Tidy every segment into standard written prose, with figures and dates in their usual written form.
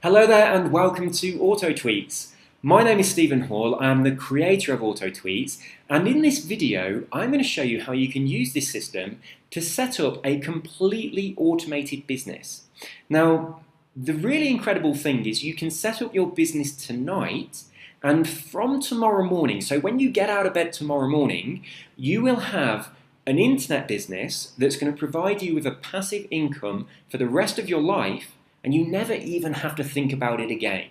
Hello there and welcome to Auto Tweets. My name is Stephen Hall, I'm the creator of Auto Tweets, and in this video I'm going to show you how you can use this system to set up a completely automated business. Now, the really incredible thing is you can set up your business tonight, and from tomorrow morning, so when you get out of bed tomorrow morning, you will have an internet business that's going to provide you with a passive income for the rest of your life, and you never even have to think about it again.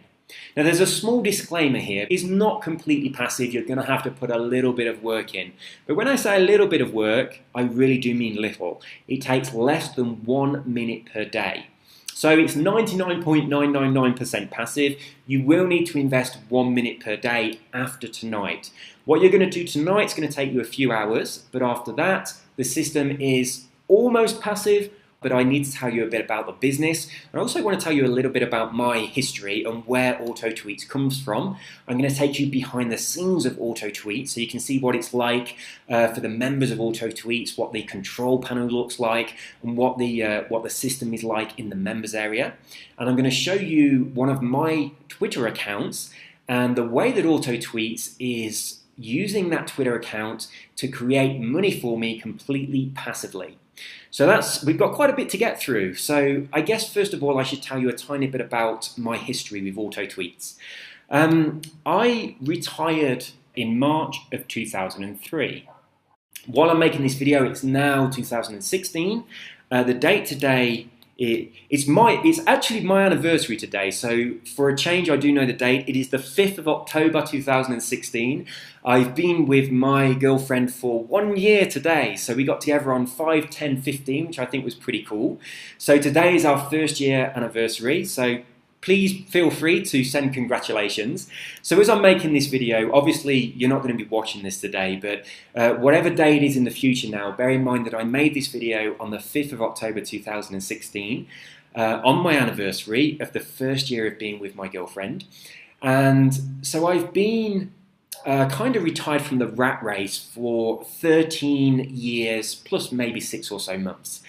Now there's a small disclaimer here. It's not completely passive. You're going to have to put a little bit of work in. But when I say a little bit of work, I really do mean little. It takes less than 1 minute per day. So it's 99.999% passive. You will need to invest 1 minute per day after tonight. What you're going to do tonight is going to take you a few hours, but after that, the system is almost passive. But I need to tell you a bit about the business. I also want to tell you a little bit about my history and where Auto Tweets comes from. I'm going to take you behind the scenes of Auto Tweets so you can see what it's like for the members of Auto Tweets, what the control panel looks like, and what the system is like in the members area. And I'm going to show you one of my Twitter accounts and the way that Auto Tweets is using that Twitter account to create money for me completely passively. So we've got quite a bit to get through. So I guess first of all I should tell you a tiny bit about my history with Auto Tweets. I retired in March of 2003. While I'm making this video, it's now 2016. The date today, it's actually my anniversary today, so for a change I do know the date. It is the 5th of October 2016. I've been with my girlfriend for 1 year today, so we got together on 5/10/15, which I think was pretty cool. So today is our first year anniversary, so please feel free to send congratulations. So as I'm making this video, obviously you're not going to be watching this today, but whatever day it is in the future now, bear in mind that I made this video on the 5th of October 2016, on my anniversary of the first year of being with my girlfriend. And so I've been kind of retired from the rat race for 13 years, plus maybe 6 or so months.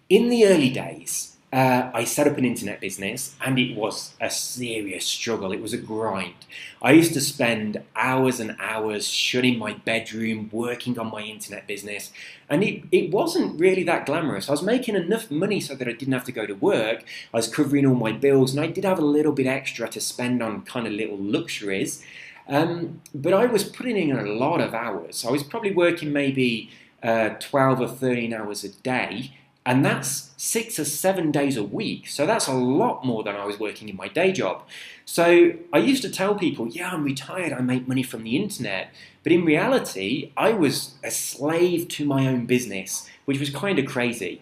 In the early days, I set up an internet business and it was a serious struggle. It was a grind. I used to spend hours and hours shut in my bedroom working on my internet business, and it wasn't really that glamorous. I was making enough money so that I didn't have to go to work. I was covering all my bills, and I did have a little bit extra to spend on kind of little luxuries. But I was putting in a lot of hours. I was probably working maybe 12 or 13 hours a day. And that's 6 or 7 days a week. So that's a lot more than I was working in my day job. So I used to tell people, yeah, I'm retired, I make money from the internet. But in reality, I was a slave to my own business, which was kind of crazy.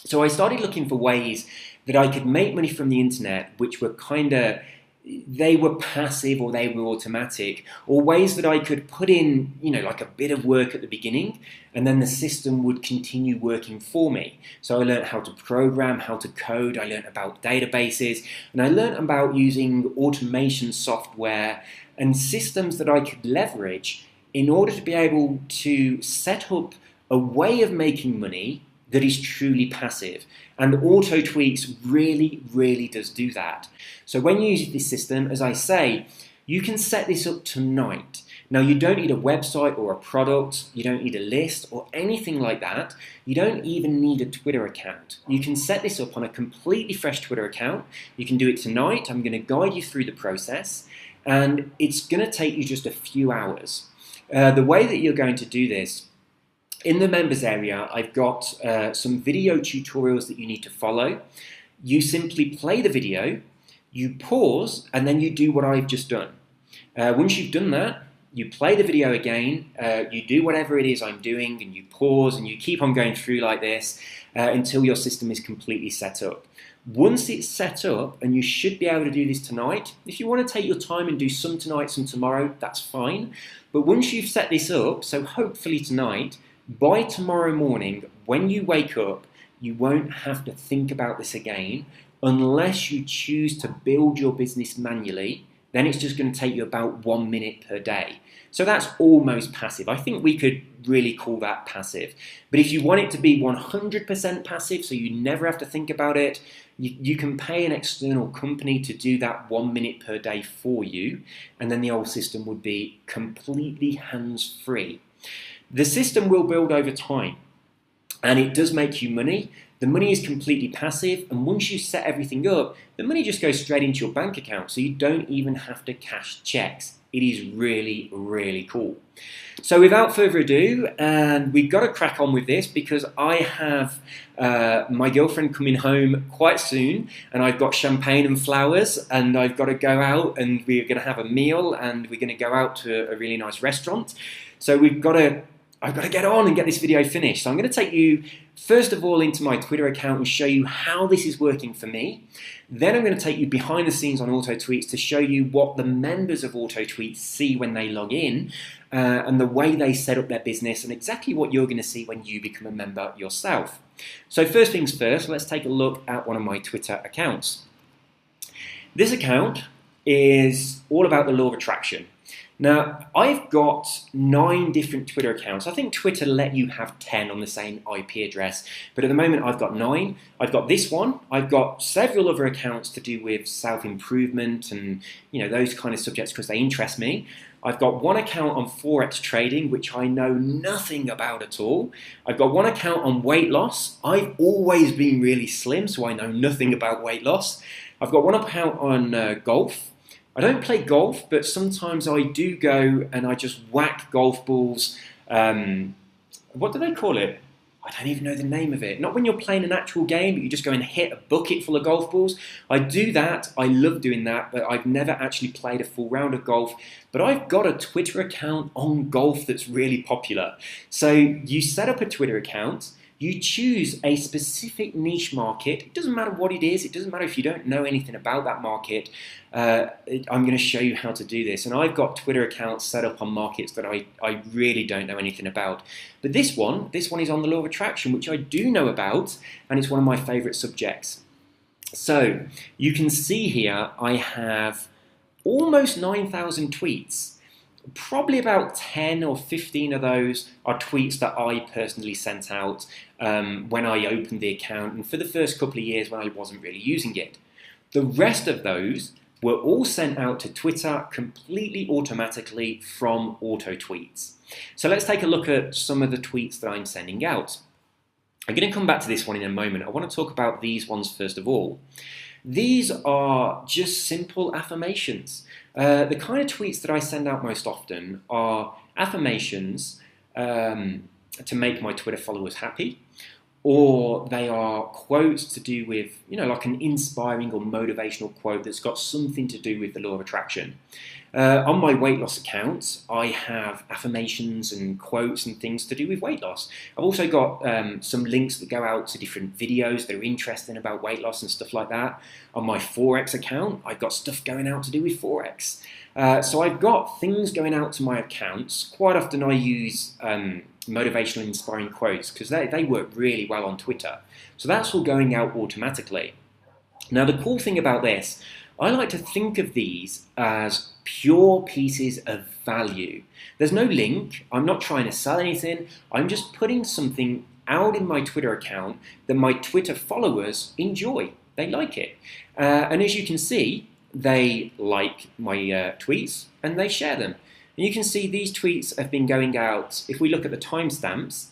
So I started looking for ways that I could make money from the internet, which were they were passive or they were automatic, or ways that I could put in, like a bit of work at the beginning, and then the system would continue working for me. So I learned how to program, how to code, I learned about databases, and I learned about using automation software and systems that I could leverage in order to be able to set up a way of making money that is truly passive. And Auto Tweets really, really does do that. So when you use this system, as I say, you can set this up tonight. Now you don't need a website or a product, you don't need a list or anything like that. You don't even need a Twitter account. You can set this up on a completely fresh Twitter account. You can do it tonight. I'm going to guide you through the process, and it's going to take you just a few hours. The way that you're going to do this, in the members area, I've got some video tutorials that you need to follow. You simply play the video, you pause, and then you do what I've just done. Once you've done that, you play the video again, you do whatever it is I'm doing, and you pause, and you keep on going through like this until your system is completely set up. Once it's set up, and you should be able to do this tonight, if you want to take your time and do some tonight, some tomorrow, that's fine. But once you've set this up, so hopefully tonight, by tomorrow morning, when you wake up, you won't have to think about this again unless you choose to build your business manually then it's just going to take you about 1 minute per day. So that's almost passive. I think we could really call that passive. But if you want it to be 100% passive, so you never have to think about it, you can pay an external company to do that 1 minute per day for you, and then the old system would be completely hands-free. The system will build over time, and it does make you money. The money is completely passive, and once you set everything up, the money just goes straight into your bank account, so you don't even have to cash checks. It is really, really cool. So without further ado, and we've got to crack on with this because I have my girlfriend coming home quite soon, and I've got champagne and flowers, and I've got to go out, and we're going to have a meal, and we're going to go out to a really nice restaurant. So I've got to get on and get this video finished. So I'm going to take you first of all into my Twitter account and show you how this is working for me. Then I'm going to take you behind the scenes on AutoTweets to show you what the members of AutoTweets see when they log in and the way they set up their business and exactly what you're going to see when you become a member yourself. So first things first, let's take a look at one of my Twitter accounts. This account is all about the law of attraction. Now, I've got 9 different Twitter accounts. I think Twitter let you have 10 on the same IP address, but at the moment I've got 9. I've got this one. I've got several other accounts to do with self-improvement and those kind of subjects because they interest me. I've got one account on Forex trading, which I know nothing about at all. I've got one account on weight loss. I've always been really slim, so I know nothing about weight loss. I've got one account on golf. I don't play golf, but sometimes I do go and I just whack golf balls. What do they call it? I don't even know the name of it. Not when you're playing an actual game, but you just go and hit a bucket full of golf balls. I do that. I love doing that, but I've never actually played a full round of golf. But I've got a Twitter account on golf that's really popular. So you set up a Twitter account. You choose a specific niche market. It doesn't matter what it is. It doesn't matter if you don't know anything about that market. I'm going to show you how to do this. And I've got Twitter accounts set up on markets that I really don't know anything about. But this one is on the law of attraction, which I do know about, and it's one of my favorite subjects. So you can see here I have almost 9,000 tweets. Probably about 10 or 15 of those are tweets that I personally sent out when I opened the account and for the first couple of years when I wasn't really using it. The rest of those were all sent out to Twitter completely automatically from AutoTweets. So let's take a look at some of the tweets that I'm sending out. I'm going to come back to this one in a moment. I want to talk about these ones first of all. These are just simple affirmations. The kind of tweets that I send out most often are affirmations to make my Twitter followers happy, or they are quotes to do with, like an inspiring or motivational quote that's got something to do with the law of attraction. On my weight loss account, I have affirmations and quotes and things to do with weight loss. I've also got some links that go out to different videos that are interesting about weight loss and stuff like that. On my Forex account, I've got stuff going out to do with Forex. So I've got things going out to my accounts. Quite often I use motivational and inspiring quotes because they work really well on Twitter. So that's all going out automatically. Now the cool thing about this, I like to think of these as pure pieces of value. There's no link. I'm not trying to sell anything. I'm just putting something out in my Twitter account that my Twitter followers enjoy. They like it. And as you can see, they like my tweets and they share them. And you can see these tweets have been going out. If we look at the timestamps,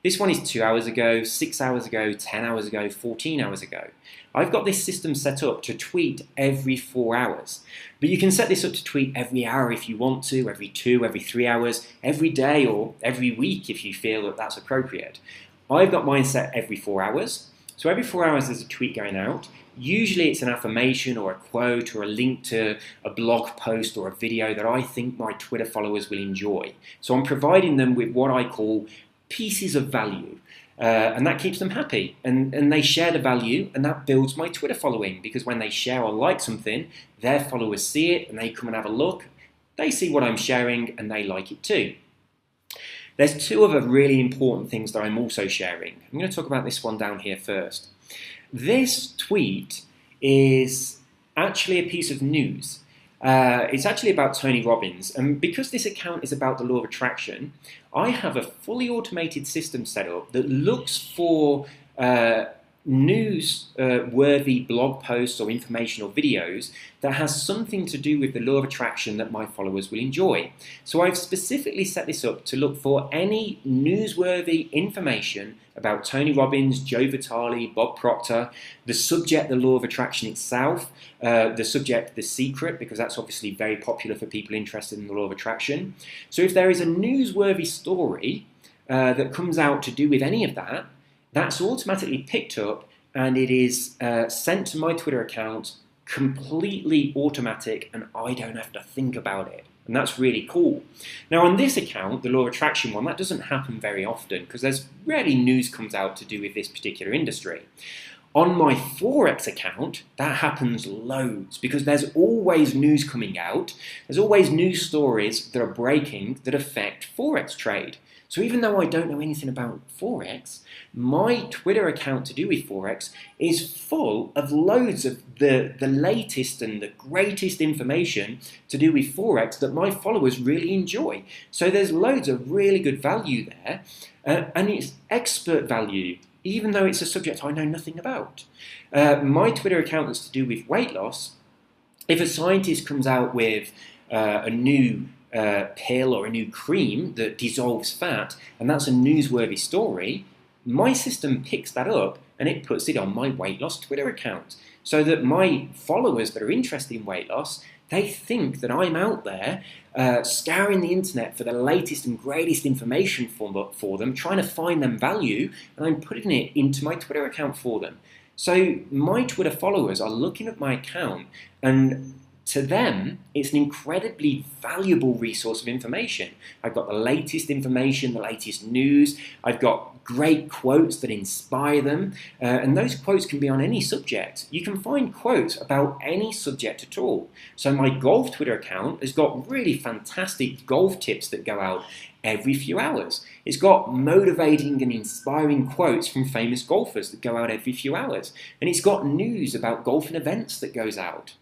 this one is 2 hours ago, 6 hours ago, 10 hours ago, 14 hours ago. I've got this system set up to tweet every 4 hours. But you can set this up to tweet every hour if you want to, every 2, every 3 hours, every day or every week if you feel that that's appropriate. I've got mine set every 4 hours. So every 4 hours there's a tweet going out. Usually it's an affirmation or a quote or a link to a blog post or a video that I think my Twitter followers will enjoy. So I'm providing them with what I call pieces of value. And that keeps them happy. And they share the value, and that builds my Twitter following, because when they share or like something, their followers see it and they come and have a look. They see what I'm sharing and they like it too. There's 2 other really important things that I'm also sharing. I'm going to talk about this one down here first. This tweet is actually a piece of news. It's actually about Tony Robbins, and because this account is about the law of attraction, I have a fully automated system set up that looks for news-worthy blog posts or informational videos that has something to do with the law of attraction that my followers will enjoy. So I've specifically set this up to look for any newsworthy information about Tony Robbins, Joe Vitale, Bob Proctor, the subject, the law of attraction itself, the subject, The Secret, because that's obviously very popular for people interested in the law of attraction. So if there is a newsworthy story that comes out to do with any of that, that's automatically picked up and it is sent to my Twitter account, completely automatic, and I don't have to think about it. And that's really cool. Now on this account, the law of attraction one, that doesn't happen very often because there's rarely news comes out to do with this particular industry. On my Forex account, that happens loads because there's always news coming out. There's always news stories that are breaking that affect Forex trade. So even though I don't know anything about Forex, my Twitter account to do with Forex is full of loads of the latest and the greatest information to do with Forex that my followers really enjoy. So there's loads of really good value there, and it's expert value, even though it's a subject I know nothing about. My Twitter account that's to do with weight loss, if a scientist comes out with a new pill or a new cream that dissolves fat, and that's a newsworthy story, my system picks that up and it puts it on my weight loss Twitter account. So that my followers that are interested in weight loss, they think that I'm out there scouring the internet for the latest and greatest information for them, trying to find them value, and I'm putting it into my Twitter account for them. So my Twitter followers are looking at my account, and to them, it's an incredibly valuable resource of information. I've got the latest information, the latest news. I've got great quotes that inspire them. And those quotes can be on any subject. You can find quotes about any subject at all. So my golf Twitter account has got really fantastic golf tips that go out every few hours. It's got motivating and inspiring quotes from famous golfers that go out every few hours. And it's got news about golfing events that goes out.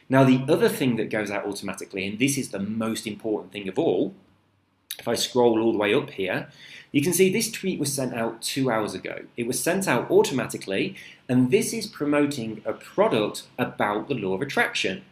Now the other thing that goes out automatically, and this is the most important thing of all, if I scroll all the way up here, you can see this tweet was sent out 2 hours ago. It was sent out automatically, and this is promoting a product about the law of attraction.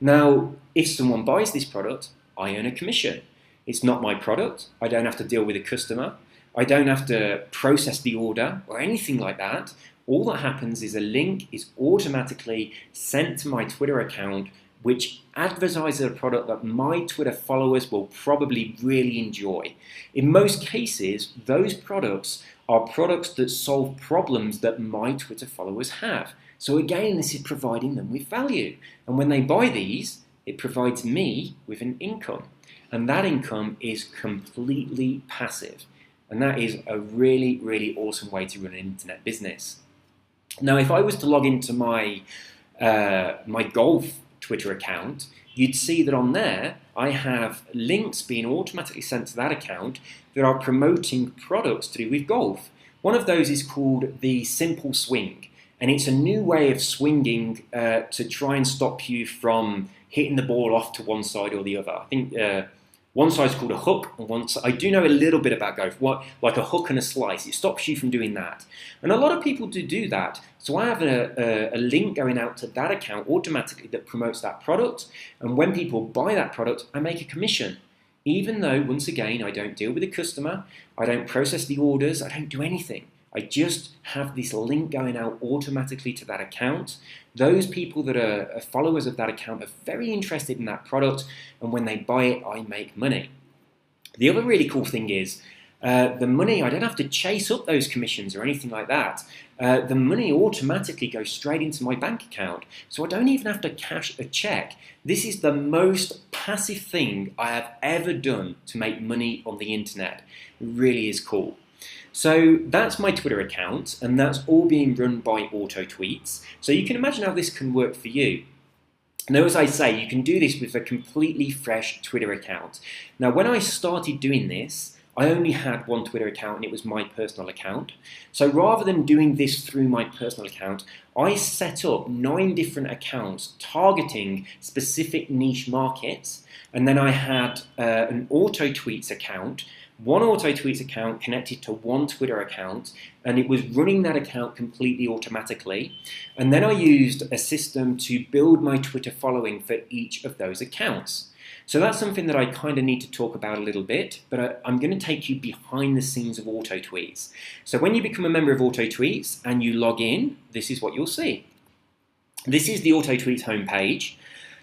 Now, if someone buys this product, I earn a commission. It's not my product. I don't have to deal with a customer. I don't have to process the order or anything like that. All that happens is a link is automatically sent to my Twitter account, which advertises a product that my Twitter followers will probably really enjoy. In most cases, those products are products that solve problems that my Twitter followers have. So again, this is providing them with value. And when they buy these, it provides me with an income. And that income is completely passive. And that is a really, really awesome way to run an internet business. Now, if I was to log into my golf Twitter account, you'd see that on there I have links being automatically sent to that account that are promoting products to do with golf. One of those is called the Simple Swing, and it's a new way of swinging to try and stop you from hitting the ball off to one side or the other. I think one side's called a hook, and one side, I do know a little bit about golf, like a hook and a slice. It stops you from doing that. And a lot of people do that. So I have a link going out to that account automatically that promotes that product. And when people buy that product, I make a commission. Even though, once again, I don't deal with the customer, I don't process the orders, I don't do anything. I just have this link going out automatically to that account. Those people that are followers of that account are very interested in that product, and when they buy it, I make money. The other really cool thing is the money, I don't have to chase up those commissions or anything like that. The money automatically goes straight into my bank account, so I don't even have to cash a check. This is the most passive thing I have ever done to make money on the internet. It really is cool. So that's my Twitter account, and that's all being run by AutoTweets. So you can imagine how this can work for you. Now, as I say, you can do this with a completely fresh Twitter account. Now, when I started doing this, I only had one Twitter account and it was my personal account. So rather than doing this through my personal account, I set up 9 different accounts targeting specific niche markets. And then I had an auto tweets account, one auto tweets account connected to one Twitter account, and it was running that account completely automatically. And then I used a system to build my Twitter following for each of those accounts. So that's something that I kind of need to talk about a little bit, but I'm going to take you behind the scenes of Auto Tweets. So when you become a member of Auto Tweets and you log in, this is what you'll see. This is the Auto Tweets homepage.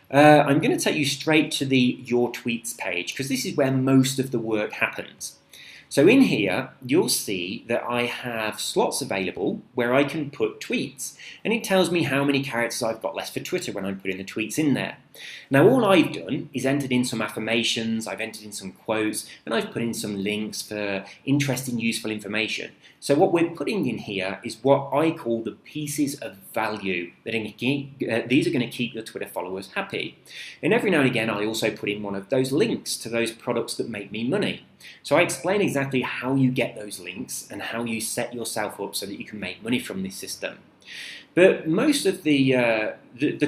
I'm going to take you straight to the Your Tweets page because this is where most of the work happens. So in here, you'll see that I have slots available where I can put tweets, and it tells me how many characters I've got left for Twitter when I'm putting the tweets in there. Now all I've done is entered in some affirmations, I've entered in some quotes, and I've put in some links for interesting, useful information. So what we're putting in here is what I call the pieces of value that these are going to keep your Twitter followers happy. And every now and again, I also put in one of those links to those products that make me money. So I explain exactly how you get those links and how you set yourself up so that you can make money from this system. But most of the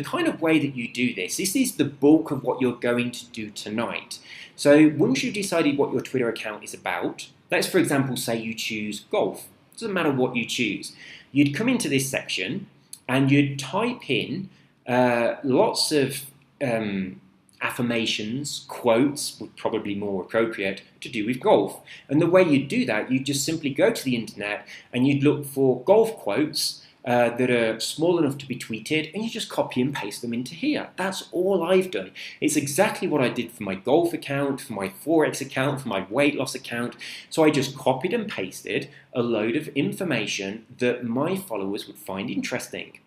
kind of way that you do this is the bulk of what you're going to do tonight. So once you've decided what your Twitter account is about, let's for example say you choose golf. It doesn't matter what you choose. You'd come into this section and you'd type in lots of affirmations, quotes would probably be more appropriate to do with golf. And the way you do that, you just simply go to the internet and you'd look for golf quotes that are small enough to be tweeted, and you just copy and paste them into here. That's all I've done. It's exactly what I did for my golf account, for my Forex account, for my weight loss account. So I just copied and pasted a load of information that my followers would find interesting.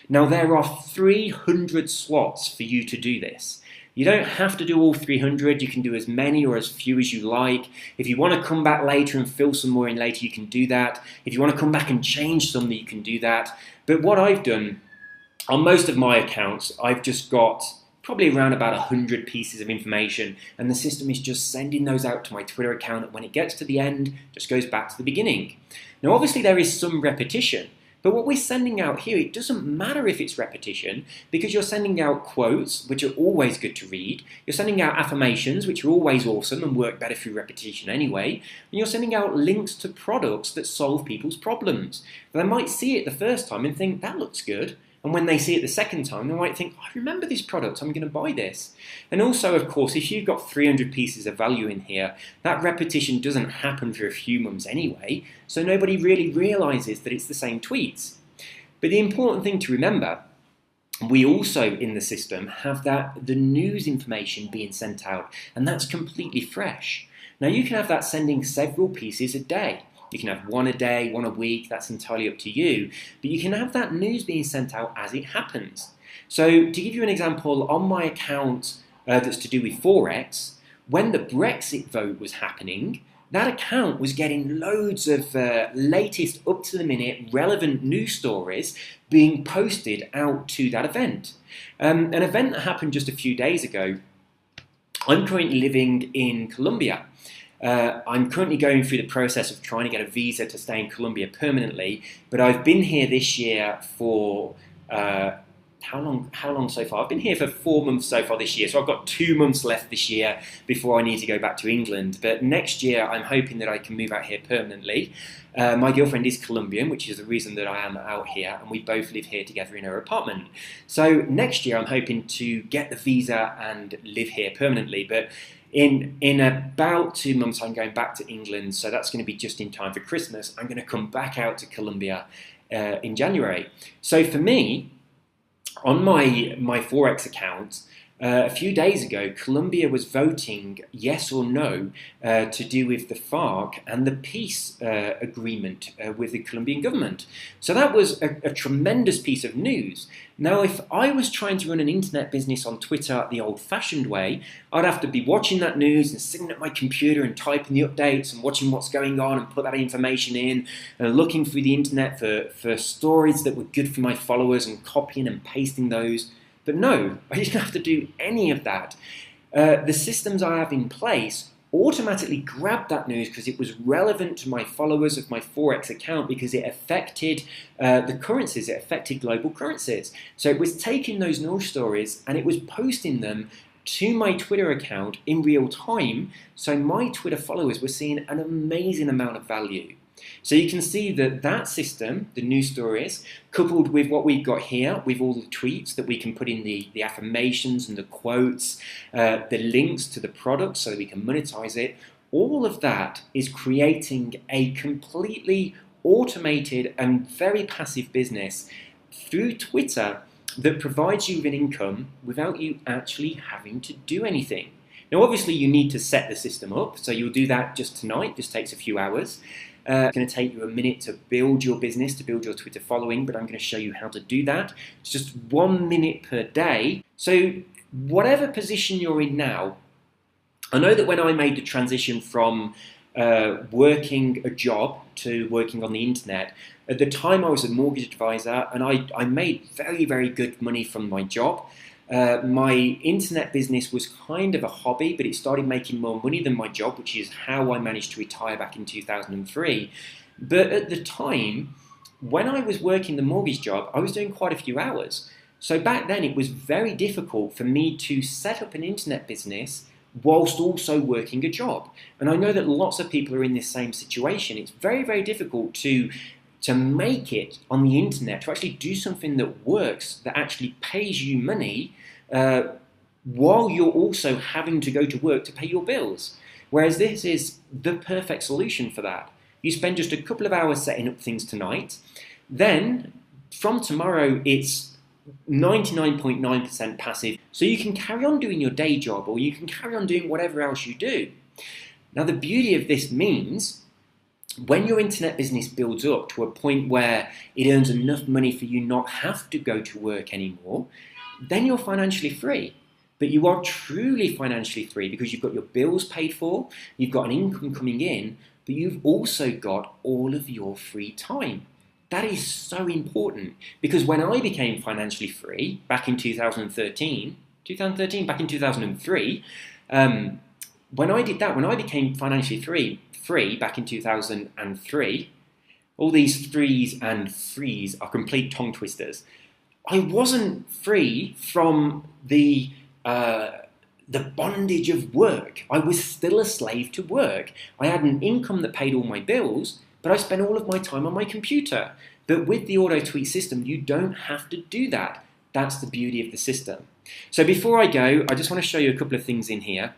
Now there are 300 slots for you to do this. You don't have to do all 300, you can do as many or as few as you like. If you want to come back later and fill some more in later, you can do that. If you want to come back and change some, you can do that. But what I've done, on most of my accounts, I've just got probably around about 100 pieces of information, and the system is just sending those out to my Twitter account, and when it gets to the end, it just goes back to the beginning. Now obviously there is some repetition, but what we're sending out here, it doesn't matter if it's repetition, because you're sending out quotes, which are always good to read. You're sending out affirmations, which are always awesome and work better through repetition anyway. And you're sending out links to products that solve people's problems. They might see it the first time and think, that looks good. And when they see it the second time, they might think, I remember this product, I'm going to buy this. And also, of course, if you've got 300 pieces of value in here, that repetition doesn't happen for a few months anyway, so nobody really realizes that it's the same tweets. But the important thing to remember, we also in the system have the news information being sent out, and that's completely fresh. Now you can have that sending several pieces a day. You can have one a day, one a week, that's entirely up to you. But you can have that news being sent out as it happens. So to give you an example, on my account that's to do with Forex, when the Brexit vote was happening, that account was getting loads of latest, up-to-the-minute, relevant news stories being posted out to that event. An event that happened just a few days ago. I'm currently living in Colombia. I'm currently going through the process of trying to get a visa to stay in Colombia permanently, but I've been here this year for how long so far? I've been here for 4 months so far this year, so I've got 2 months left this year before I need to go back to England. But next year I'm hoping that I can move out here permanently. My girlfriend is Colombian, which is the reason that I am out here, and we both live here together in her apartment. So next year I'm hoping to get the visa and live here permanently, but in about 2 months I'm going back to England, so that's going to be just in time for Christmas. I'm going to come back out to Colombia in January. So for me, on my Forex account, a few days ago, Colombia was voting yes or no to do with the FARC and the peace agreement with the Colombian government. So that was a tremendous piece of news. Now, if I was trying to run an internet business on Twitter the old-fashioned way, I'd have to be watching that news and sitting at my computer and typing the updates and watching what's going on and put that information in and looking through the internet for stories that were good for my followers and copying and pasting those. But no, I didn't have to do any of that. The systems I have in place automatically grabbed that news because it was relevant to my followers of my Forex account, because it affected the currencies, it affected global currencies. So it was taking those news stories and it was posting them to my Twitter account in real time, so my Twitter followers were seeing an amazing amount of value. So you can see that that system, the news stories, coupled with what we've got here, with all the tweets that we can put in the affirmations and the quotes, the links to the product so that we can monetize it, all of that is creating a completely automated and very passive business through Twitter that provides you with an income without you actually having to do anything. Now, obviously, you need to set the system up, so you'll do that just tonight. Just takes a few hours. It's going to take you a minute to build your business, to build your Twitter following, but I'm going to show you how to do that. It's just 1 minute per day. So whatever position you're in now, I know that when I made the transition from working a job to working on the internet, at the time I was a mortgage advisor and I made very, very good money from my job. My internet business was kind of a hobby, but it started making more money than my job, which is how I managed to retire back in 2003. But at the time, when I was working the mortgage job, I was doing quite a few hours. So back then it was very difficult for me to set up an internet business whilst also working a job. And I know that lots of people are in this same situation. It's very, very difficult to make it on the internet, to actually do something that works, that actually pays you money, while you're also having to go to work to pay your bills. Whereas this is the perfect solution for that. You spend just a couple of hours setting up things tonight, then from tomorrow it's 99.9% passive, so you can carry on doing your day job, or you can carry on doing whatever else you do. Now, the beauty of this means when your internet business builds up to a point where it earns enough money for you not have to go to work anymore, then you're financially free. But you are truly financially free because you've got your bills paid for, you've got an income coming in, but you've also got all of your free time. That is so important, because when I became financially free back in 2003, when I did that, when I became financially free back in 2003, all these threes and threes are complete tongue twisters. I wasn't free from the bondage of work. I was still a slave to work. I had an income that paid all my bills, but I spent all of my time on my computer. But with the auto tweet system, you don't have to do that. That's the beauty of the system. So before I go, I just want to show you a couple of things in here.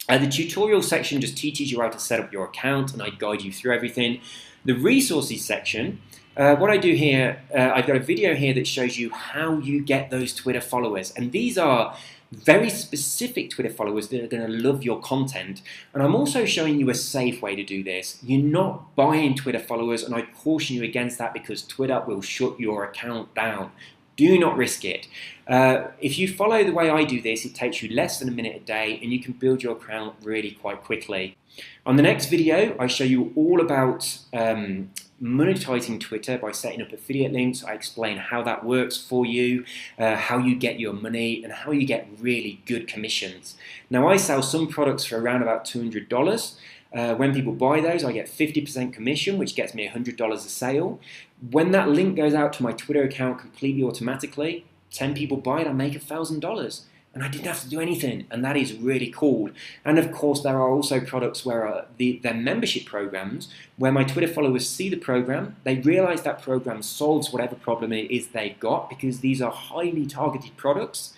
The tutorial section just teaches you how to set up your account, and I guide you through everything. The resources section, what I do here, I've got a video here that shows you how you get those Twitter followers. And these are very specific Twitter followers that are going to love your content. And I'm also showing you a safe way to do this. You're not buying Twitter followers, and I caution you against that because Twitter will shut your account down. Do not risk it. If you follow the way I do this, it takes you less than a minute a day and you can build your account really quite quickly. On the next video, I show you all about monetizing Twitter by setting up affiliate links. I explain how that works for you, how you get your money, and how you get really good commissions. Now, I sell some products for around about $200. When people buy those, I get 50% commission, which gets me $100 a sale. When that link goes out to my Twitter account completely automatically, 10 people buy it, I make $1,000. And I didn't have to do anything, and that is really cool. And of course, there are also products where they're membership programs, where my Twitter followers see the program, they realize that program solves whatever problem it is they've got, because these are highly targeted products,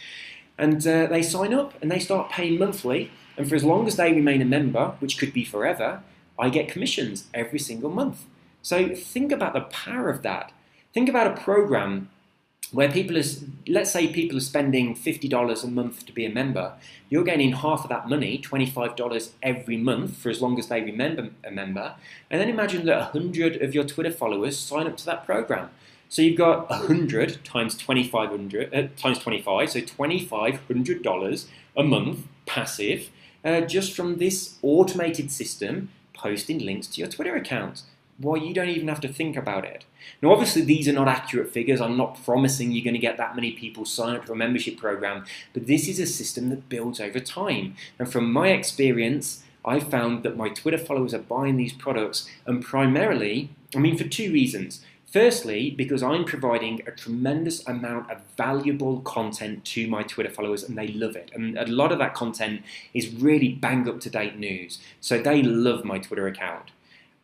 and they sign up and they start paying monthly. And for as long as they remain a member, which could be forever, I get commissions every single month. So think about the power of that. Think about a program where let's say people are spending $50 a month to be a member. You're getting half of that money, $25 every month, for as long as they remain a member. And then imagine that 100 of your Twitter followers sign up to that program. So you've got 100 times 2,500 times 25, so $2,500 a month passive, just from this automated system posting links to your Twitter account. Well, you don't even have to think about it. Now, obviously, these are not accurate figures. I'm not promising you're going to get that many people sign up for a membership program, but this is a system that builds over time. And from my experience, I found that my Twitter followers are buying these products, and primarily, for two reasons. Firstly, because I'm providing a tremendous amount of valuable content to my Twitter followers and they love it. And a lot of that content is really bang up to date news. So they love my Twitter account.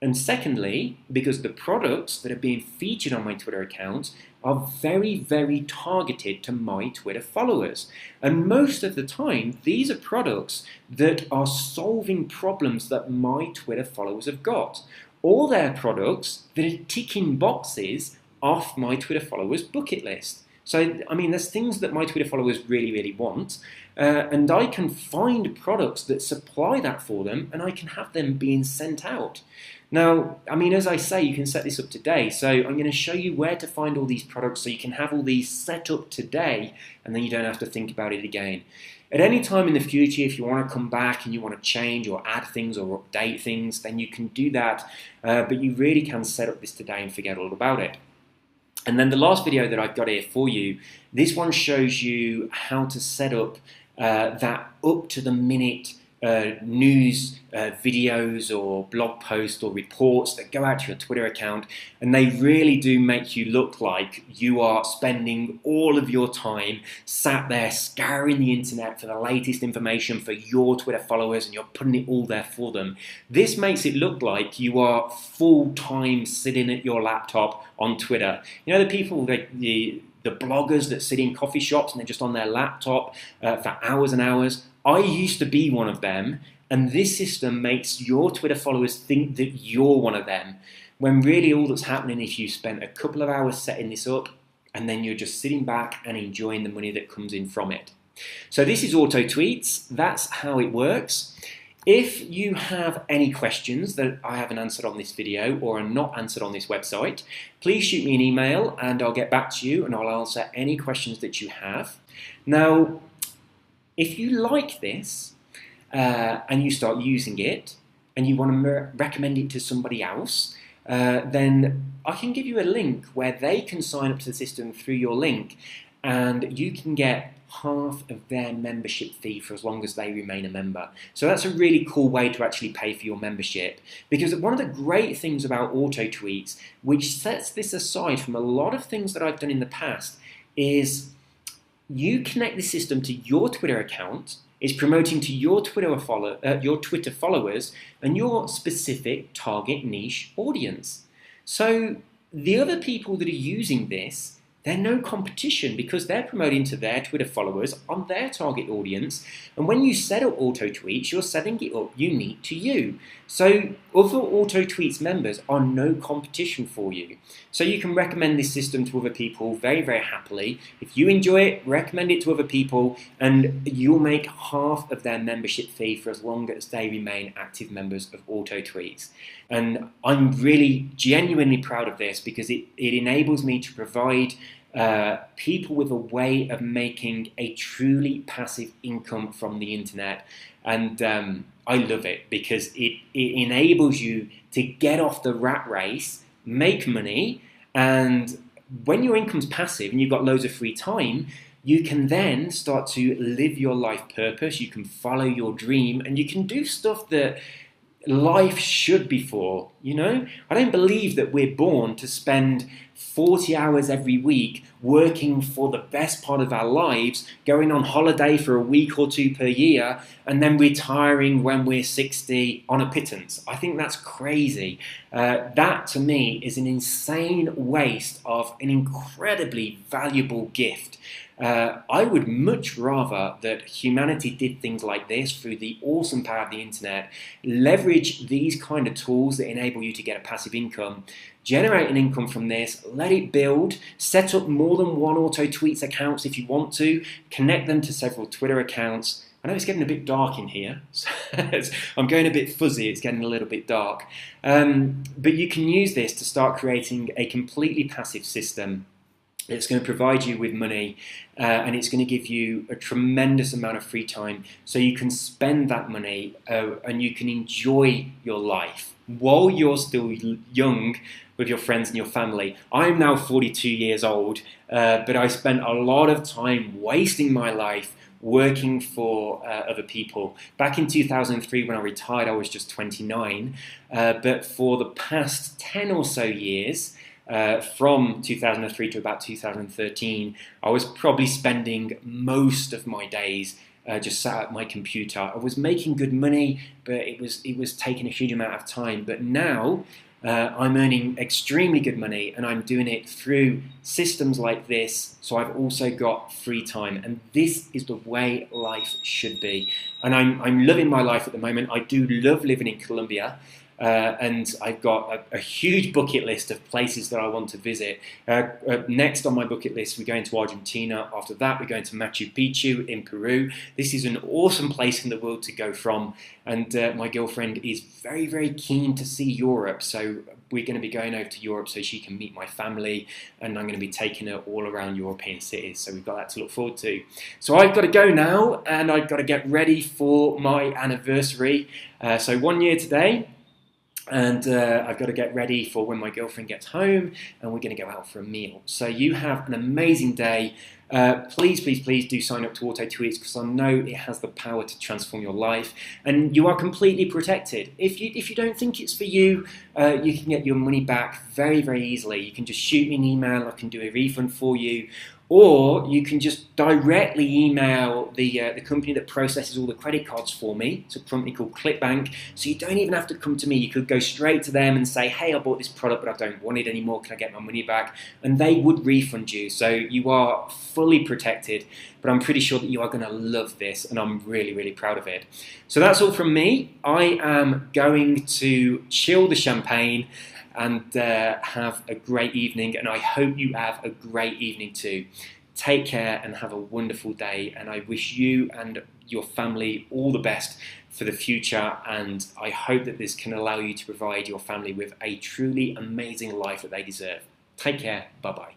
And secondly, because the products that are being featured on my Twitter account are very, very targeted to my Twitter followers. And most of the time, these are products that are solving problems that my Twitter followers have got. All their products that are ticking boxes off my Twitter followers' bucket list. So, there's things that my Twitter followers really, really want, and I can find products that supply that for them, and I can have them being sent out. Now, as I say, you can set this up today, so I'm going to show you where to find all these products so you can have all these set up today, and then you don't have to think about it again. At any time in the future, if you want to come back and you want to change or add things or update things, then you can do that, but you really can set up this today and forget all about it. And then the last video that I've got here for you, this one shows you how to set up that up-to-the-minute news videos or blog posts or reports that go out to your Twitter account, and they really do make you look like you are spending all of your time sat there scouring the internet for the latest information for your Twitter followers, and you're putting it all there for them. This makes it look like you are full-time sitting at your laptop on Twitter. You know, the people that the bloggers that sit in coffee shops and they're just on their laptop for hours and hours. I used to be one of them, and this system makes your Twitter followers think that you're one of them, when really all that's happening is you spent a couple of hours setting this up, and then you're just sitting back and enjoying the money that comes in from it. So this is Auto Tweets. That's how it works. If you have any questions that I haven't answered on this video or are not answered on this website, please shoot me an email and I'll get back to you and I'll answer any questions that you have. Now, if you like this and you start using it and you want to recommend it to somebody else, then I can give you a link where they can sign up to the system through your link, and you can get half of their membership fee for as long as they remain a member. So that's a really cool way to actually pay for your membership, because one of the great things about Auto Tweets, which sets this aside from a lot of things that I've done in the past, is you connect the system to your Twitter account. It's promoting to your Twitter followers and your specific target niche audience. So the other people that are using this, they're no competition because they're promoting to their Twitter followers on their target audience. And when you set up Auto Tweets, you're setting it up unique to you. So other Auto Tweets members are no competition for you. So you can recommend this system to other people very, very happily. If you enjoy it, recommend it to other people, and you'll make half of their membership fee for as long as they remain active members of Auto Tweets. And I'm really genuinely proud of this because it enables me to provide people with a way of making a truly passive income from the internet. And I love it because it enables you to get off the rat race, make money, and when your income's passive and you've got loads of free time, you can then start to live your life purpose, you can follow your dream, and you can do stuff that life should be for, you know? I don't believe that we're born to spend 40 hours every week working for the best part of our lives, going on holiday for a week or two per year, and then retiring when we're 60 on a pittance. I think that's crazy. That, to me, is an insane waste of an incredibly valuable gift. I would much rather that humanity did things like this through the awesome power of the internet, leverage these kind of tools that enable you to get a passive income, generate an income from this, let it build, set up more than one Auto Tweets accounts if you want to, connect them to several Twitter accounts. I know it's getting a bit dark in here. I'm going a bit fuzzy, it's getting a little bit dark. But you can use this to start creating a completely passive system. It's going to provide you with money and it's going to give you a tremendous amount of free time so you can spend that money and you can enjoy your life while you're still young with your friends and your family. I'm now 42 years old, but I spent a lot of time wasting my life working for other people. Back in 2003 when I retired, I was just 29, but for the past 10 or so years, from 2003 to about 2013, I was probably spending most of my days just sat at my computer. I was making good money, but it was taking a huge amount of time. But now I'm earning extremely good money, and I'm doing it through systems like this. So I've also got free time, and this is the way life should be. And I'm loving my life at the moment. I do love living in Colombia. And I've got a huge bucket list of places that I want to visit. Next on my bucket list, we're going to Argentina. After that, we're going to Machu Picchu in Peru. This is an awesome place in the world to go from. And my girlfriend is very, very keen to see Europe. So we're going to be going over to Europe so she can meet my family. And I'm going to be taking her all around European cities. So we've got that to look forward to. So I've got to go now, and I've got to get ready for my anniversary. So 1 year today. And I've got to get ready for when my girlfriend gets home, and we're going to go out for a meal. So you have an amazing day. Please, please, please do sign up to AutoTweets, because I know it has the power to transform your life, and you are completely protected. If you don't think it's for you, you can get your money back very, very easily. You can just shoot me an email. I can do a refund for you. Or you can just directly email the company that processes all the credit cards for me. It's a company called ClickBank. So you don't even have to come to me. You could go straight to them and say, hey, I bought this product, but I don't want it anymore. Can I get my money back? And they would refund you. So you are fully protected. But I'm pretty sure that you are going to love this, and I'm really, really proud of it. So that's all from me. I am going to chill the champagne and have a great evening, and I hope you have a great evening too. Take care and have a wonderful day, and I wish you and your family all the best for the future, and I hope that this can allow you to provide your family with a truly amazing life that they deserve. Take care, bye-bye.